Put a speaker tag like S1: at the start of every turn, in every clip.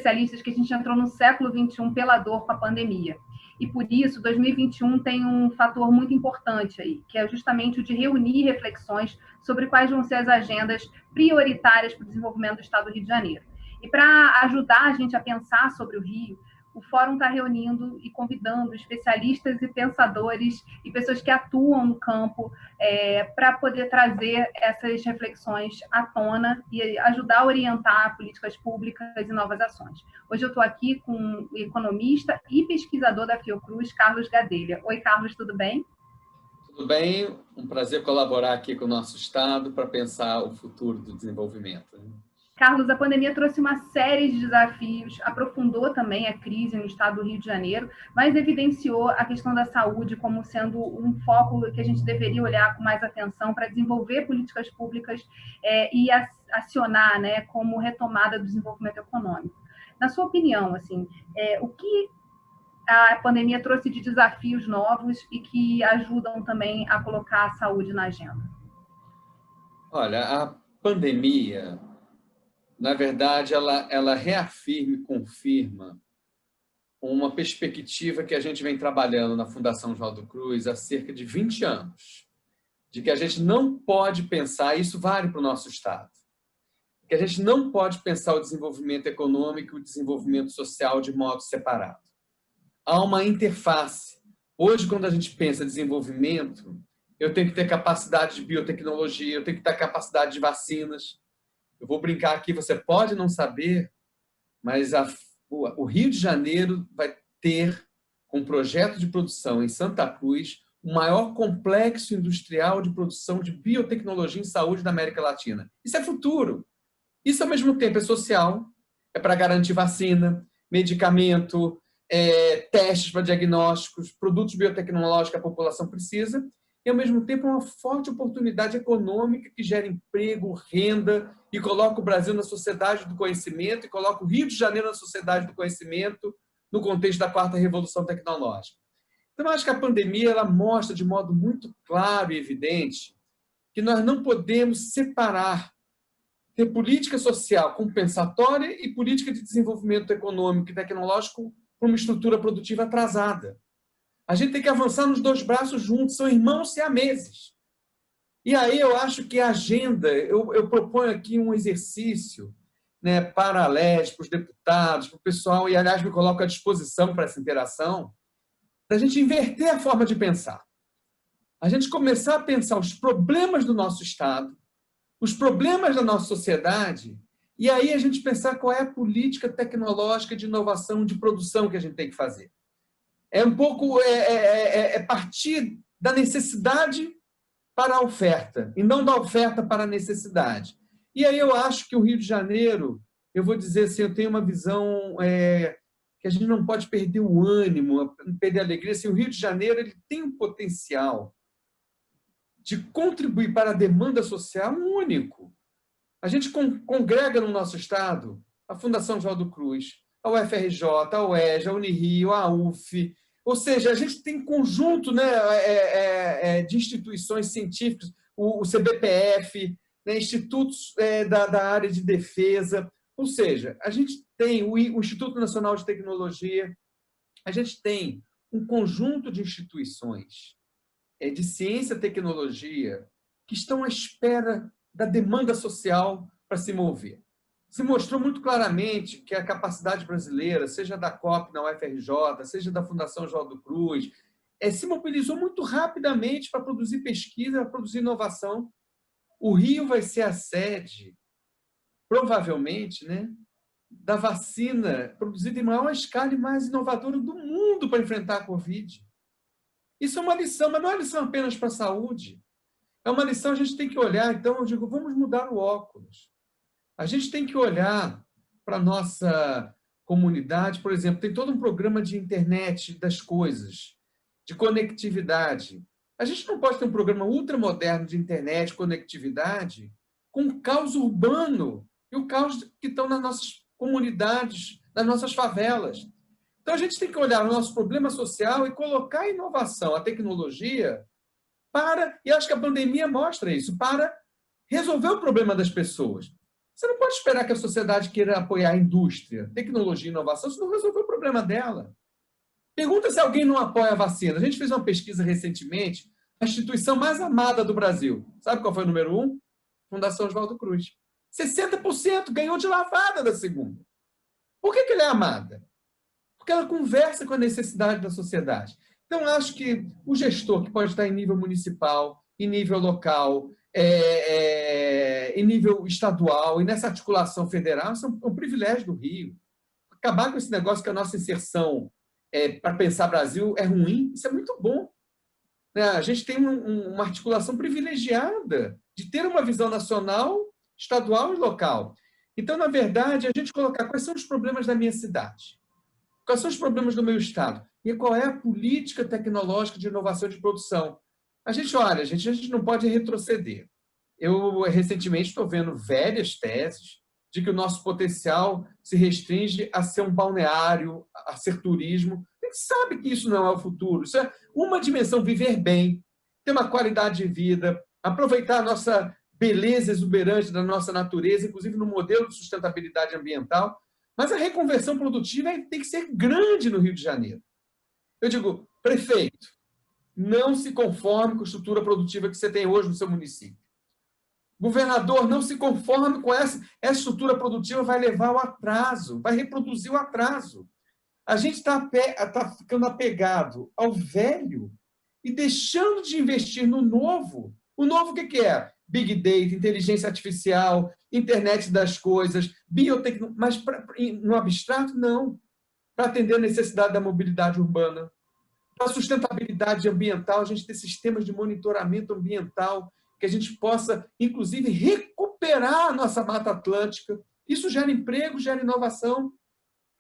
S1: especialistas que a gente entrou no século XXI pela dor com a pandemia. E por isso, 2021 tem um fator muito importante aí, que é justamente o de reunir reflexões sobre quais vão ser as agendas prioritárias para o desenvolvimento do Estado do Rio de Janeiro. E para ajudar a gente a pensar sobre o Rio, o Fórum está reunindo e convidando especialistas e pensadores e pessoas que atuam no campo para poder trazer essas reflexões à tona e ajudar a orientar políticas públicas e novas ações. Hoje eu estou aqui com o economista e pesquisador da Fiocruz, Carlos Gadelha. Oi, Carlos, tudo bem?
S2: Tudo bem, um prazer colaborar aqui com o nosso Estado para pensar o futuro do desenvolvimento.
S1: Carlos, a pandemia trouxe uma série de desafios, aprofundou também a crise no estado do Rio de Janeiro, mas evidenciou a questão da saúde como sendo um foco que a gente deveria olhar com mais atenção para desenvolver políticas públicas e acionar, né, como retomada do desenvolvimento econômico. Na sua opinião, assim, o que a pandemia trouxe de desafios novos e que ajudam também a colocar a saúde na agenda?
S2: Olha, a pandemia, na verdade, ela reafirma e confirma uma perspectiva que a gente vem trabalhando na Fundação Oswaldo Cruz há cerca de 20 anos, de que a gente não pode pensar, isso vale para o nosso Estado, que a gente não pode pensar o desenvolvimento econômico e o desenvolvimento social de modo separado. Há uma interface. Hoje, quando a gente pensa desenvolvimento, eu tenho que ter capacidade de biotecnologia, eu tenho que ter capacidade de vacinas. Eu vou brincar aqui, você pode não saber, mas o Rio de Janeiro vai ter, com um projeto de produção em Santa Cruz, o maior complexo industrial de produção de biotecnologia em saúde da América Latina. Isso é futuro. Isso, ao mesmo tempo, é social, é para garantir vacina, medicamento, testes para diagnósticos, produtos biotecnológicos que a população precisa, e, ao mesmo tempo, uma forte oportunidade econômica que gera emprego, renda, e coloca o Brasil na sociedade do conhecimento, e coloca o Rio de Janeiro na sociedade do conhecimento, no contexto da quarta revolução tecnológica. Então, eu acho que a pandemia ela mostra de modo muito claro e evidente que nós não podemos separar ter política social compensatória e política de desenvolvimento econômico e tecnológico para uma estrutura produtiva atrasada. A gente tem que avançar nos dois braços juntos, são irmãos siameses. E aí eu acho que a agenda, eu proponho aqui um exercício, né, para a LES, para os deputados, para o pessoal, e aliás me coloco à disposição para essa interação, da gente inverter a forma de pensar. A gente começar a pensar os problemas do nosso Estado, os problemas da nossa sociedade, e aí a gente pensar qual é a política tecnológica de inovação, de produção que a gente tem que fazer. É um pouco partir da necessidade para a oferta, e não da oferta para a necessidade. E aí eu acho que o Rio de Janeiro, eu vou dizer assim, eu tenho uma visão que a gente não pode perder o ânimo, perder a alegria. Assim, o Rio de Janeiro ele tem um potencial de contribuir para a demanda social único. A gente congrega no nosso Estado a Fundação Oswaldo Cruz, a UFRJ, a UERJ, a Unirio, a UF. Ou seja, a gente tem conjunto, né, de instituições científicas, o CBPF, né, institutos da área de defesa. Ou seja, a gente tem o Instituto Nacional de Tecnologia, a gente tem um conjunto de instituições de ciência e tecnologia que estão à espera da demanda social para se mover. Se mostrou muito claramente que a capacidade brasileira, seja da COP na UFRJ, seja da Fundação Oswaldo Cruz, se mobilizou muito rapidamente para produzir pesquisa, para produzir inovação. O Rio vai ser a sede, provavelmente, né, da vacina produzida em maior escala e mais inovadora do mundo para enfrentar a Covid. Isso é uma lição, mas não é lição apenas para a saúde. É uma lição, a gente tem que olhar, então, eu digo, vamos mudar o óculos. A gente tem que olhar para a nossa comunidade, por exemplo, tem todo um programa de internet das coisas, de conectividade. A gente não pode ter um programa ultramoderno de internet, conectividade, com o caos urbano e o caos que estão nas nossas comunidades, nas nossas favelas. Então, a gente tem que olhar o nosso problema social e colocar a inovação, a tecnologia, e acho que a pandemia mostra isso, para resolver o problema das pessoas. Você não pode esperar que a sociedade queira apoiar a indústria, tecnologia e inovação, se não resolver o problema dela. Pergunta se alguém não apoia a vacina. A gente fez uma pesquisa recentemente, a instituição mais amada do Brasil. Sabe qual foi o número 1? Fundação Oswaldo Cruz. 60% ganhou de lavada da segunda. Por que ela é amada? Porque ela conversa com a necessidade da sociedade. Então, acho que o gestor que pode estar em nível municipal, em nível local, em nível estadual e nessa articulação federal, isso é um privilégio do Rio. Acabar com esse negócio que a nossa inserção para pensar Brasil é ruim, isso é muito bom. A gente tem uma articulação privilegiada de ter uma visão nacional, estadual e local. Então, na verdade, a gente colocar quais são os problemas da minha cidade, quais são os problemas do meu estado e qual é a política tecnológica de inovação de produção. A gente não pode retroceder. Eu, recentemente, estou vendo velhas teses de que o nosso potencial se restringe a ser um balneário, a ser turismo. A gente sabe que isso não é o futuro. Isso é uma dimensão, viver bem, ter uma qualidade de vida, aproveitar a nossa beleza exuberante da nossa natureza, inclusive no modelo de sustentabilidade ambiental. Mas a reconversão produtiva tem que ser grande no Rio de Janeiro. Eu digo, prefeito, não se conforme com a estrutura produtiva que você tem hoje no seu município. Governador, não se conforme com essa estrutura produtiva, vai levar ao atraso, vai reproduzir o atraso. A gente está ficando apegado ao velho e deixando de investir no novo. O novo o que é? Big Data, inteligência artificial, internet das coisas, biotecnologia, mas no abstrato, não. Para atender a necessidade da mobilidade urbana, para a sustentabilidade ambiental, a gente ter sistemas de monitoramento ambiental, que a gente possa, inclusive, recuperar a nossa Mata Atlântica. Isso gera emprego, gera inovação.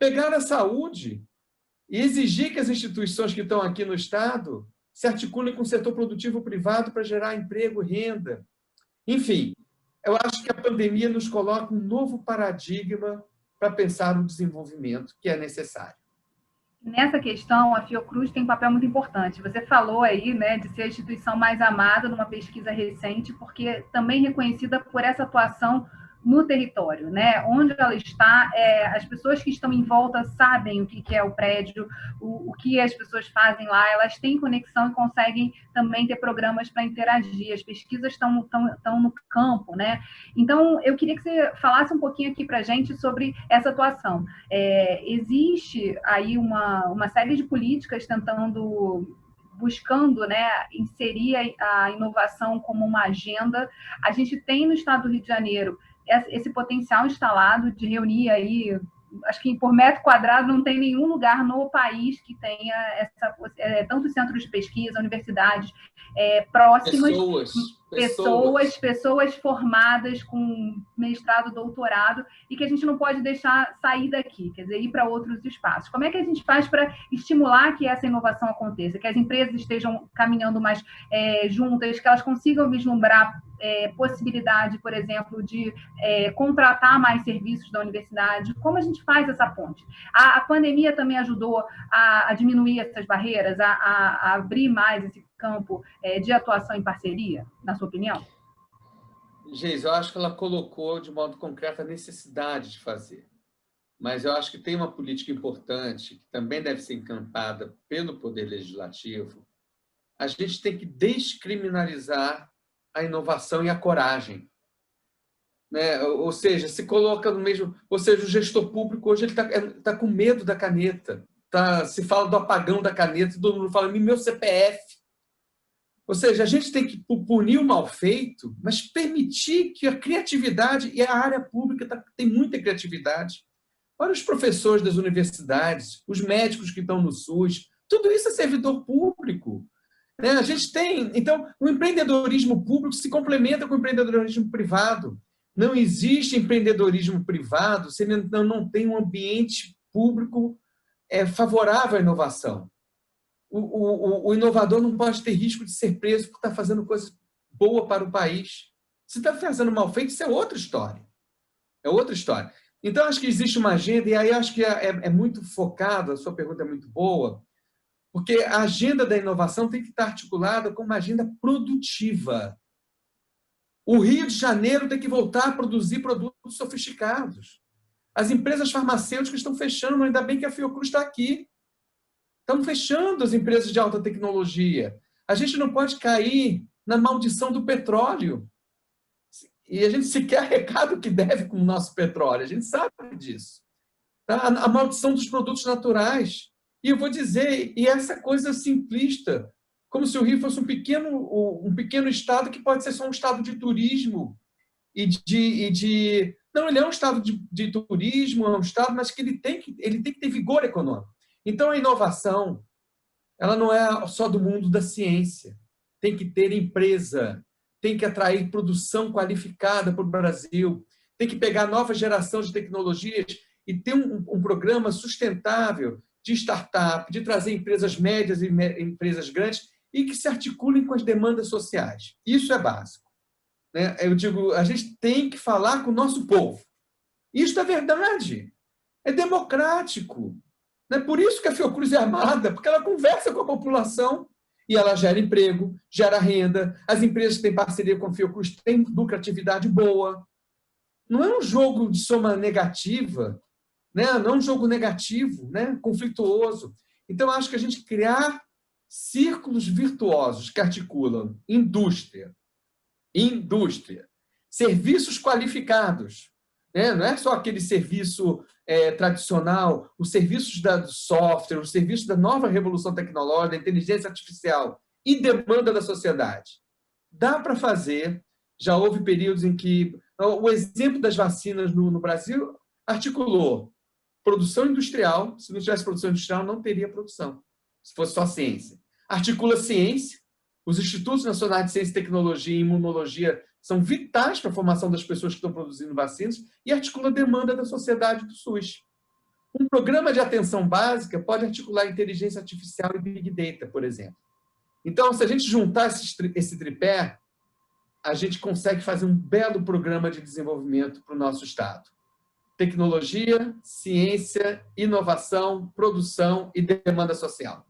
S2: Pegar a saúde e exigir que as instituições que estão aqui no Estado se articulem com o setor produtivo privado para gerar emprego e renda. Enfim, eu acho que a pandemia nos coloca um novo paradigma para pensar no desenvolvimento que é necessário.
S1: Nessa questão, a Fiocruz tem um papel muito importante. Você falou aí, né, de ser a instituição mais amada numa pesquisa recente, porque também reconhecida por essa atuação no território, né? Onde ela está, as pessoas que estão em volta sabem o que é o prédio, o que as pessoas fazem lá, elas têm conexão e conseguem também ter programas para interagir. As pesquisas estão no campo, né? Então, eu queria que você falasse um pouquinho aqui para a gente sobre essa atuação. Existe aí uma série de políticas buscando, né, inserir a inovação como uma agenda. A gente tem no estado do Rio de Janeiro esse potencial instalado de reunir aí, acho que por metro quadrado não tem nenhum lugar no país que tenha tantos centros de pesquisa, universidades próximas, pessoas formadas com mestrado, doutorado, e que a gente não pode deixar sair daqui, quer dizer, ir para outros espaços. Como é que a gente faz para estimular que essa inovação aconteça, que as empresas estejam caminhando mais juntas, que elas consigam vislumbrar possibilidade, por exemplo, de contratar mais serviços da universidade? Como a gente faz essa ponte? A pandemia também ajudou a diminuir essas barreiras, a abrir mais esse campo de atuação em parceria, na sua opinião?
S2: Geis, eu acho que ela colocou de modo concreto a necessidade de fazer. Mas eu acho que tem uma política importante, que também deve ser encampada pelo Poder Legislativo. A gente tem que descriminalizar a inovação e a coragem. Né? Ou seja, se coloca no mesmo... Ou seja, o gestor público hoje está com medo da caneta. Se fala do apagão da caneta, todo mundo fala, meu CPF. Ou seja, a gente tem que punir o mal feito, mas permitir que a criatividade, e a área pública tem muita criatividade. Olha os professores das universidades, os médicos que estão no SUS, tudo isso é servidor público. A gente tem... Então, o empreendedorismo público se complementa com o empreendedorismo privado. Não existe empreendedorismo privado se não tem um ambiente público favorável à inovação. O inovador não pode ter risco de ser preso por estar fazendo coisa boa para o país. Se está fazendo mal feito, isso é outra história. É outra história. Então, acho que existe uma agenda, e aí acho que é muito focado, a sua pergunta é muito boa, porque a agenda da inovação tem que estar articulada com uma agenda produtiva. O Rio de Janeiro tem que voltar a produzir produtos sofisticados. As empresas farmacêuticas estão fechando, mas ainda bem que a Fiocruz está aqui. Estão fechando as empresas de alta tecnologia. A gente não pode cair na maldição do petróleo. E a gente sequer arrecada o que deve com o nosso petróleo. A gente sabe disso. Tá? A maldição dos produtos naturais. E eu vou dizer, e essa coisa simplista, como se o Rio fosse um pequeno estado que pode ser só um estado de turismo. Não, ele é um estado de turismo, é um estado, mas que ele tem que ter vigor econômico. Então, a inovação, ela não é só do mundo da ciência. Tem que ter empresa, tem que atrair produção qualificada para o Brasil, tem que pegar nova geração de tecnologias e ter um programa sustentável de startup, de trazer empresas médias e empresas grandes e que se articulem com as demandas sociais. Isso é básico. Né? Eu digo, a gente tem que falar com o nosso povo. Isso é verdade. É democrático. Não é por isso que a Fiocruz é amada, porque ela conversa com a população e ela gera emprego, gera renda. As empresas que têm parceria com a Fiocruz têm lucratividade boa. Não é um jogo de soma negativa, né? Não é um jogo negativo, né? Conflituoso. Então, acho que a gente criar círculos virtuosos que articulam indústria, serviços qualificados, né? Não é só aquele serviço tradicional, os serviços do software, os serviços da nova revolução tecnológica, da inteligência artificial e demanda da sociedade. Dá para fazer, já houve períodos em que o exemplo das vacinas no Brasil articulou produção industrial. Se não tivesse produção industrial, não teria produção, se fosse só ciência. Articula ciência. Os Institutos Nacionais de Ciência, Tecnologia e Imunologia são vitais para a formação das pessoas que estão produzindo vacinas e articula a demanda da sociedade do SUS. Um programa de atenção básica pode articular inteligência artificial e Big Data, por exemplo. Então, se a gente juntar esse tripé, a gente consegue fazer um belo programa de desenvolvimento para o nosso Estado. Tecnologia, ciência, inovação, produção e demanda social.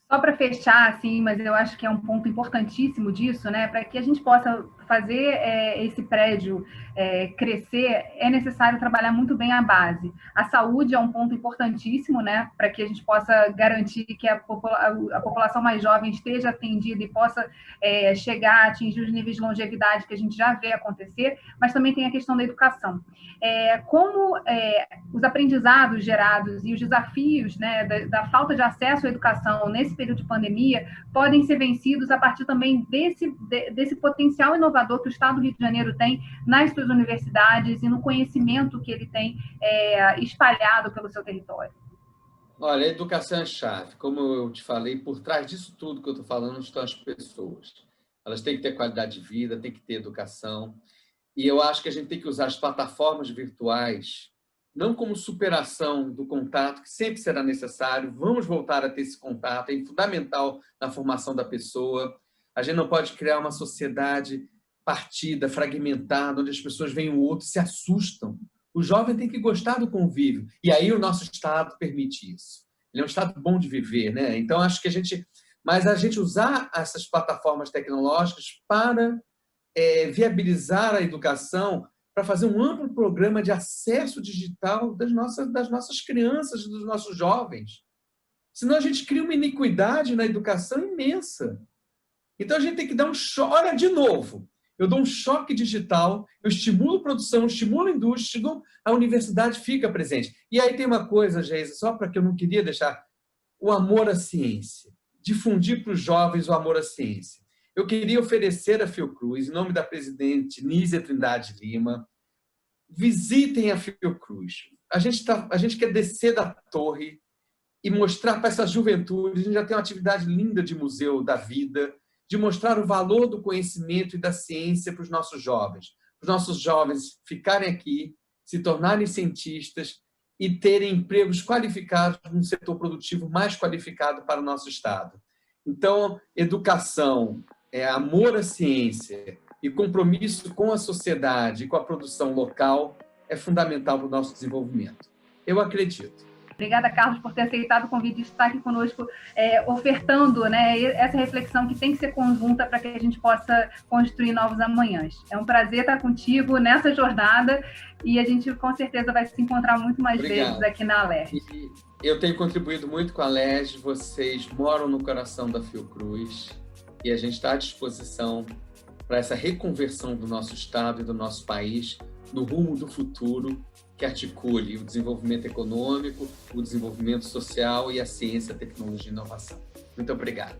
S1: Só para fechar, assim, mas eu acho que é um ponto importantíssimo disso, né? Para que a gente possa fazer esse prédio crescer, é necessário trabalhar muito bem a base. A saúde é um ponto importantíssimo, né? Para que a gente possa garantir que a população mais jovem esteja atendida e possa chegar a atingir os níveis de longevidade que a gente já vê acontecer, mas também tem a questão da educação. Como os aprendizados gerados e os desafios, né, da falta de acesso à educação nesse período de pandemia podem ser vencidos a partir também desse potencial inovador que o Estado do Rio de Janeiro tem nas suas universidades e no conhecimento que ele tem espalhado pelo seu território.
S2: Olha, a educação é chave. Como eu te falei, por trás disso tudo que eu estou falando estão as pessoas. Elas têm que ter qualidade de vida, têm que ter educação. E eu acho que a gente tem que usar as plataformas virtuais não como superação do contato, que sempre será necessário. Vamos voltar a ter esse contato, é fundamental na formação da pessoa. A gente não pode criar uma sociedade partida, fragmentada, onde as pessoas veem o outro e se assustam. O jovem tem que gostar do convívio. E aí o nosso Estado permite isso. Ele é um Estado bom de viver, né? Então, acho que a gente usar essas plataformas tecnológicas para viabilizar a educação, para fazer um amplo programa de acesso digital das nossas crianças, dos nossos jovens. Senão a gente cria uma iniquidade na educação imensa. Então a gente tem que dar um choque. Olha, de novo, eu dou um choque digital, eu estimulo produção, estimulo a indústria, a universidade fica presente. E aí tem uma coisa, Geisa, só para que eu não queria deixar, o amor à ciência. Difundir para os jovens o amor à ciência. Eu queria oferecer a Fiocruz, em nome da presidente Nízia Trindade Lima, visitem a Fiocruz. A gente quer descer da torre e mostrar para essa juventude, a gente já tem uma atividade linda de Museu da Vida, de mostrar o valor do conhecimento e da ciência para os nossos jovens. Os nossos jovens ficarem aqui, se tornarem cientistas e terem empregos qualificados num setor produtivo mais qualificado para o nosso Estado. Então, educação, amor à ciência e compromisso com a sociedade e com a produção local é fundamental para o nosso desenvolvimento. Eu acredito.
S1: Obrigada, Carlos, por ter aceitado o convite de estar aqui conosco, ofertando, né, essa reflexão que tem que ser conjunta para que a gente possa construir novos amanhãs. É um prazer estar contigo nessa jornada e a gente com certeza vai se encontrar muito mais vezes aqui na Alerj.
S2: Eu tenho contribuído muito com a Alerj, vocês moram no coração da Fiocruz e a gente está à disposição para essa reconversão do nosso Estado e do nosso país no rumo do futuro que articule o desenvolvimento econômico, o desenvolvimento social e a ciência, a tecnologia e a inovação. Muito obrigado.